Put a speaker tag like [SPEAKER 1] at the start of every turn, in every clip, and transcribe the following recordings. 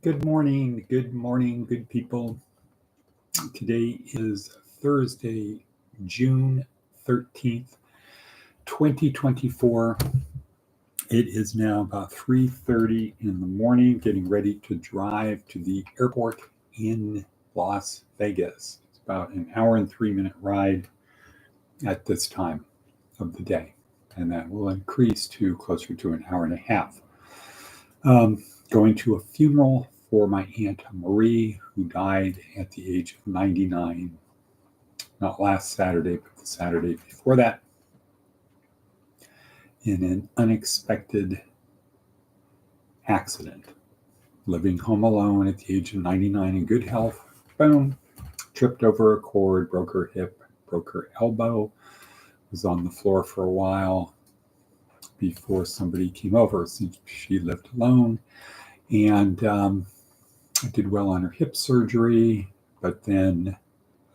[SPEAKER 1] Good morning, good people. Today is Thursday, June 13th, 2024. It is now about 3:30 in the morning, getting ready to drive to the airport in Las Vegas. It's about an hour and 3-minute ride at this time of the day, and that will increase to closer to an hour and a half. Going to a funeral for my Aunt Marie, who died at the age of 99, not last Saturday, but the Saturday before that, in an unexpected accident. Living home alone at the age of 99 in good health, boom, tripped over a cord, broke her hip, broke her elbow, was on the floor for a while before somebody came over. Since she lived alone, and did well on her hip surgery, but then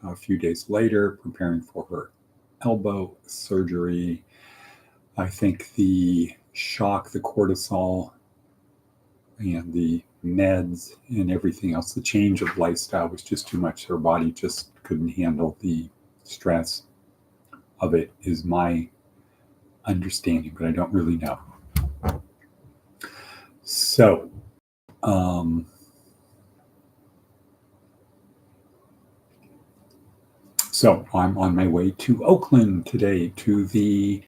[SPEAKER 1] a few days later, preparing for her elbow surgery, I think the shock, the cortisol, and the meds and everything else, the change of lifestyle was just too much. Her body just couldn't handle the stress of it, is my understanding, but I don't really know. So, I'm on my way to Oakland today to the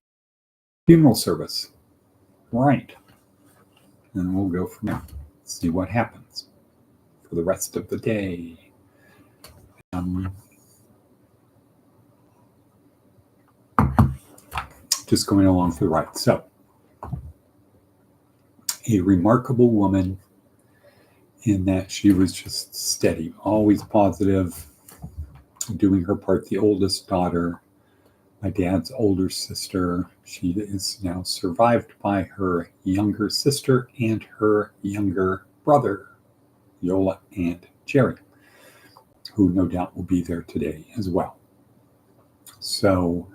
[SPEAKER 1] funeral service. Right. And we'll go from there. See what happens for the rest of the day. Just going along for the ride. So, a remarkable woman in that she was just steady, always positive, doing her part. The oldest daughter, my dad's older sister, she is now survived by her younger sister and her younger brother, Yola and Jerry, who no doubt will be there today as well. So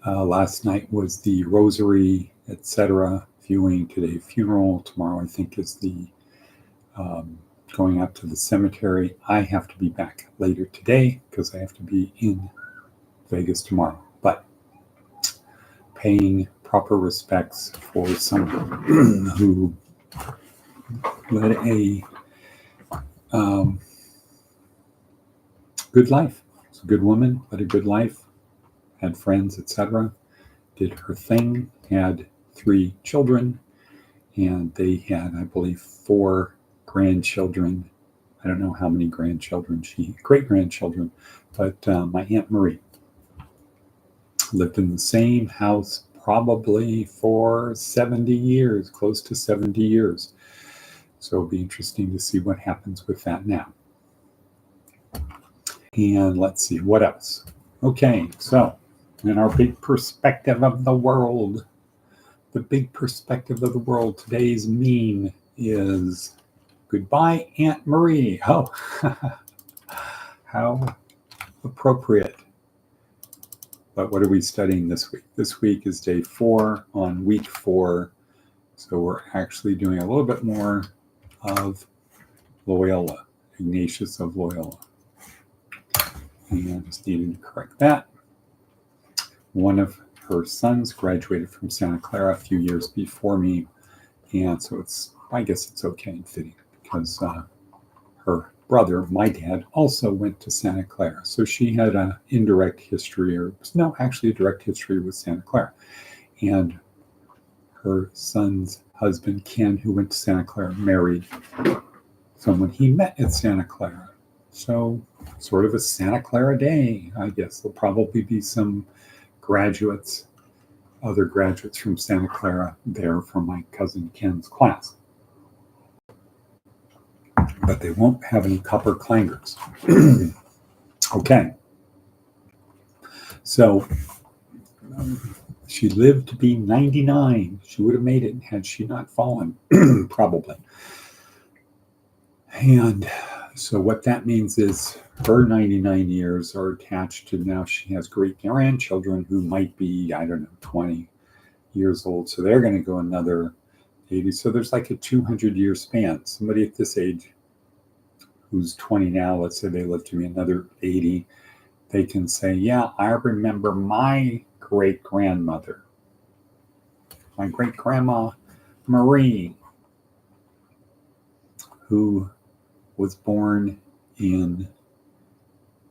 [SPEAKER 1] last night was the rosary, etc. viewing. Today, funeral. Tomorrow, I think, is the going out to the cemetery. I have to be back later today because I have to be in Vegas tomorrow. But paying proper respects for someone who led a good life. She's a good woman, led a good life, had friends, etc. Did her thing, had 3 children, and they had, I believe, 4 grandchildren. I don't know how many grandchildren great-grandchildren, but my Aunt Marie lived in the same house probably for 70 years, close to 70 years. So it'll be interesting to see what happens with that now. And let's see, what else? Okay, so in our big perspective of the world, today's meme is goodbye, Aunt Marie. Oh, how appropriate. But what are we studying this week? This week is day 4 on week 4. So we're actually doing a little bit more of Loyola, Ignatius of Loyola. And I just needed to correct that. One of her sons graduated from Santa Clara a few years before me. And so I guess it's okay and fitting because her brother, my dad, also went to Santa Clara. So she had an indirect history, actually a direct history with Santa Clara. And her son's husband, Ken, who went to Santa Clara, married someone he met at Santa Clara. So sort of a Santa Clara day, I guess. There'll probably be some other graduates from Santa Clara there from my cousin Ken's class. But they won't have any copper clangers. Okay. So she lived to be 99. She would have made it had she not fallen, probably. And so what that means is her 99 years are attached to, now she has great grandchildren who might be, 20 years old. So they're going to go another 80. So there's like a 200-year span. Somebody at this age who's 20 now, let's say they live to be another 80, they can say, yeah, I remember my great-grandmother, my great-grandma Marie, who was born in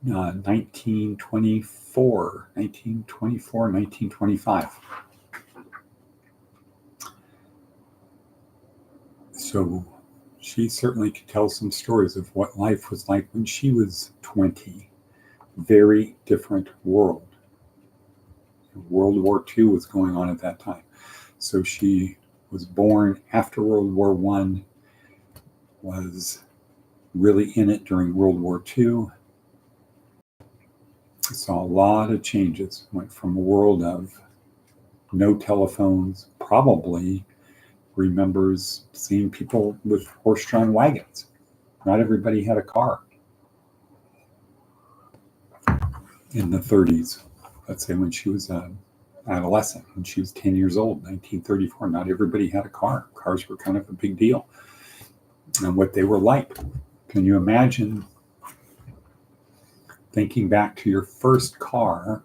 [SPEAKER 1] 1925. So she certainly could tell some stories of what life was like when she was 20. Very different world. World War II was going on at that time. So she was born after World War I, was really in it during World War II. Saw a lot of changes. Went from a world of no telephones, probably remembers seeing people with horse-drawn wagons. Not everybody had a car in the 30s. Let's say when she was an adolescent, when she was 10 years old, 1934, not everybody had a car. Cars were kind of a big deal. And what they were like. Can you imagine thinking back to your first car,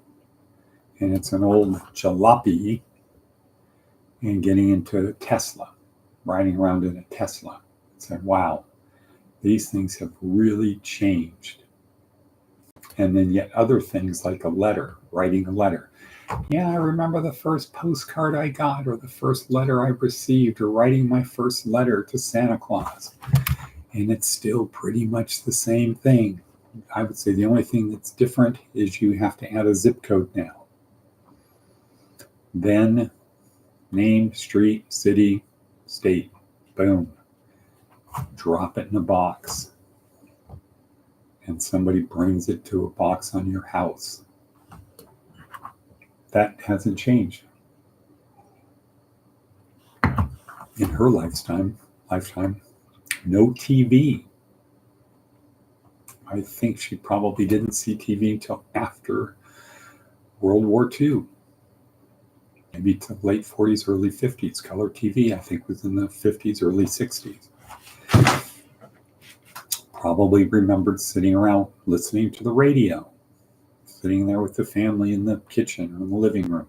[SPEAKER 1] and it's an old jalopy, and getting into a Tesla, riding around in a Tesla? Say, wow, these things have really changed. And then yet other things like a letter, writing a letter. Yeah, I remember the first postcard I got, or the first letter I received, or writing my first letter to Santa Claus. And it's still pretty much the same thing. I would say the only thing that's different is you have to add a zip code now. Then name, street, city, state, boom. Drop it in a box. And somebody brings it to a box on your house. That hasn't changed. In her lifetime, no TV. I think she probably didn't see TV until after World War II. Maybe to late 40s, early 50s. Color TV, I think, was in the 50s, early 60s. Probably remembered sitting around listening to the radio, sitting there with the family in the kitchen or in the living room,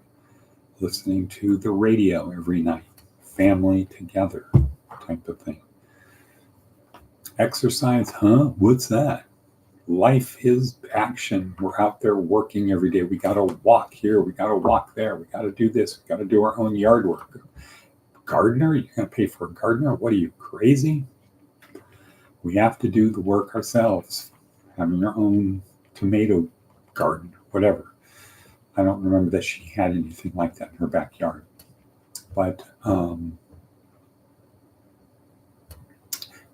[SPEAKER 1] listening to the radio every night, family together type of thing. Exercise, what's that? Life is action. We're out there working every day. We got to walk here. We got to walk there. We got to do this. We got to do our own yard work. Gardener? You're going to pay for a gardener? What are you, crazy? We have to do the work ourselves. Having our own tomato garden, whatever. I don't remember that she had anything like that in her backyard. But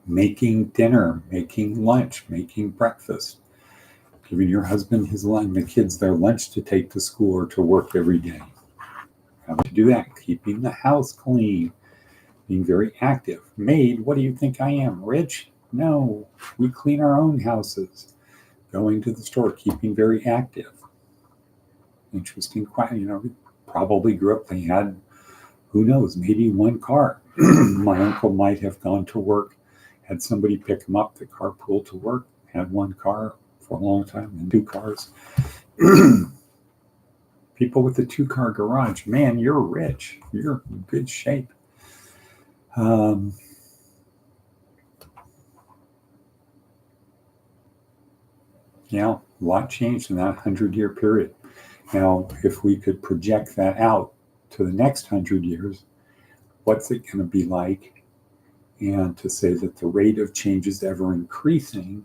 [SPEAKER 1] making dinner, making lunch, making breakfast, giving your husband his lunch, the kids their lunch to take to school or to work every day. Having to do that, keeping the house clean, being very active. Maid, what do you think I am, rich? No, we clean our own houses. Going to the store, keeping very active. Interesting, probably grew up, they had, who knows, maybe one car. My uncle might have gone to work, had somebody pick him up, the carpool to work, had one car for a long time, and 2 cars. People with a 2-car garage, man, you're rich. You're in good shape. Yeah, a lot changed in that 100-year period. Now, if we could project that out to the next 100 years, what's it going to be like? And to say that the rate of change is ever increasing.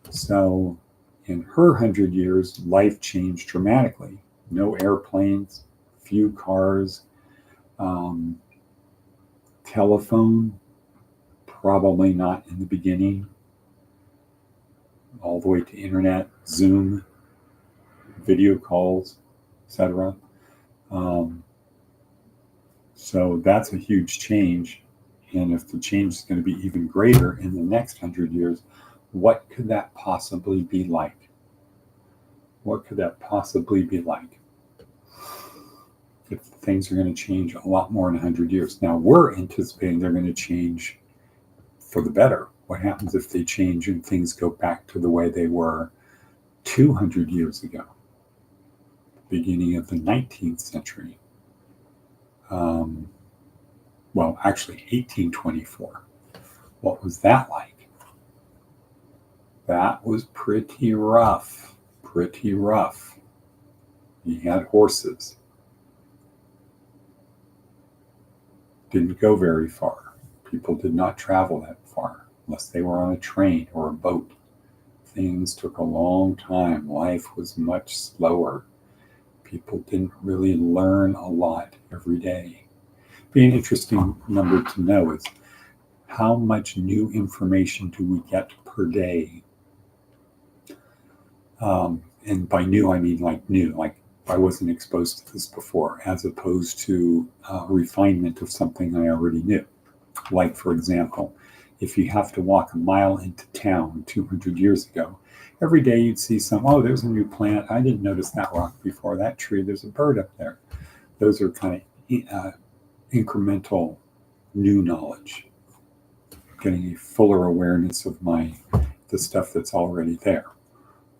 [SPEAKER 1] So in her 100 years, life changed dramatically. No airplanes, few cars, telephone, probably not in the beginning, all the way to internet, Zoom, video calls, etc. So that's a huge change. And if the change is going to be even greater in the next 100 years, what could that possibly be like? What could that possibly be like if things are going to change a lot more in 100 years? Now, we're anticipating they're going to change for the better. What happens if they change and things go back to the way they were 200 years ago, beginning of the 19th century? Well, actually 1824. What was that like? That was pretty rough, pretty rough. You had horses. Didn't go very far. People did not travel that far unless they were on a train or a boat. Things took a long time. Life was much slower. People didn't really learn a lot every day. Be an interesting number to know is how much new information do we get per day? And by new, I mean like new, like I wasn't exposed to this before, as opposed to refinement of something I already knew. Like, for example, if you have to walk a mile into town 200 years ago, every day you'd see oh, there's a new plant. I didn't notice that rock before, that tree, there's a bird up there. Those are kind of incremental new knowledge, getting a fuller awareness of the stuff that's already there,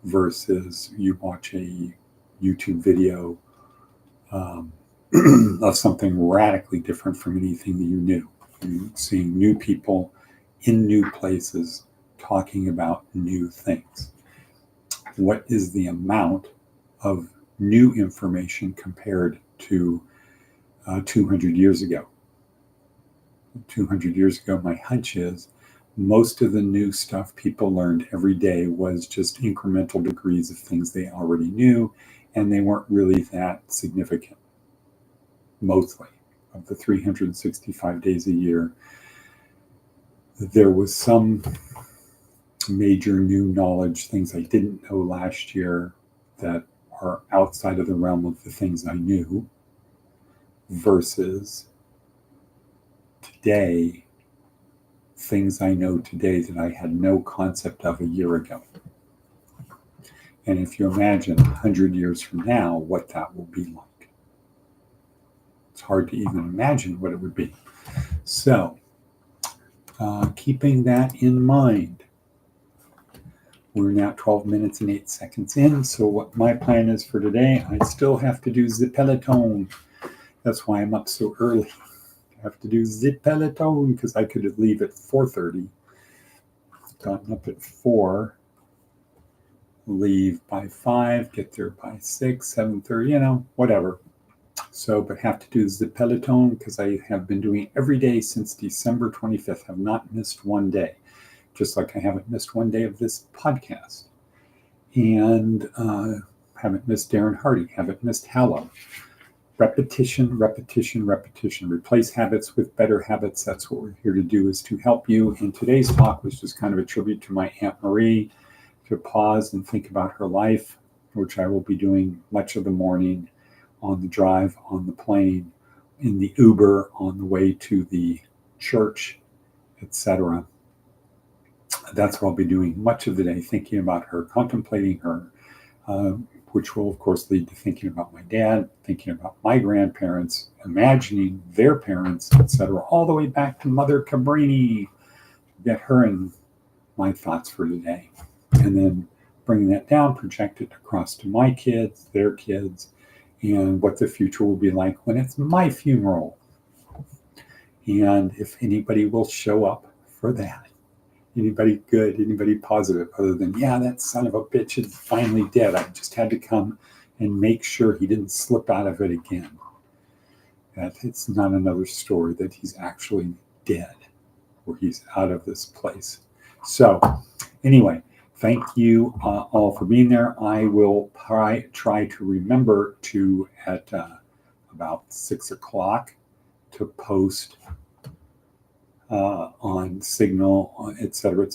[SPEAKER 1] versus you watch a YouTube video of something radically different from anything that you knew. You're seeing new people in new places talking about new things. What is the amount of new information compared to 200 years ago? 200 years ago, my hunch is most of the new stuff people learned every day was just incremental degrees of things they already knew, and they weren't really that significant. Mostly, of the 365 days a year, there was some major new knowledge, things I didn't know last year that are outside of the realm of the things I knew, versus today, things I know today that I had no concept of a year ago. And if you imagine 100 years from now, what that will be like. It's hard to even imagine what it would be. So, keeping that in mind, we're now 12 minutes and 8 seconds in. So what my plan is for today, I still have to do the Peloton. That's why I'm up so early. I have to do the Peloton because I could leave at 4:30. Gotten up at 4. Leave by 5, get there by 6, 7:30, whatever. So, but have to do the Peloton because I have been doing it every day since December 25th. I've not missed one day, just like I haven't missed one day of this podcast. And haven't missed Darren Hardy, haven't missed Hallow. Repetition, repetition, repetition. Replace habits with better habits. That's what we're here to do, is to help you. And today's talk was just kind of a tribute to my Aunt Marie, to pause and think about her life, which I will be doing much of the morning, on the drive, on the plane, in the Uber, on the way to the church, etc. That's what I'll be doing much of the day, thinking about her, contemplating her, which will, of course, lead to thinking about my dad, thinking about my grandparents, imagining their parents, etc., all the way back to Mother Cabrini. Get her in my thoughts for today. And then bringing that down, project it across to my kids, their kids, and what the future will be like when it's my funeral. And if anybody will show up for that. Anybody good, anybody positive, other than, yeah, that son of a bitch is finally dead. I just had to come and make sure he didn't slip out of it again. That it's not another story, that he's actually dead, or he's out of this place. So anyway, thank you all for being there. I will try to remember to, at about 6 o'clock, to post on Signal, et cetera,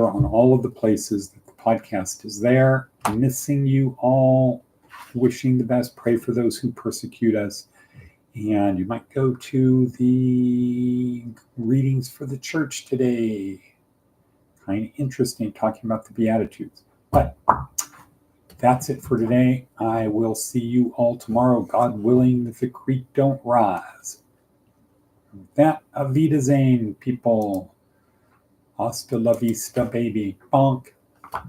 [SPEAKER 1] on all of the places that the podcast is there. Missing you all, wishing the best, pray for those who persecute us. And you might go to the readings for the church today. Kind of interesting, talking about the Beatitudes. But that's it for today. I will see you all tomorrow, God willing, if the creek don't rise. With that, Auf Wiedersehen, people. Hasta la vista, baby. Bonk.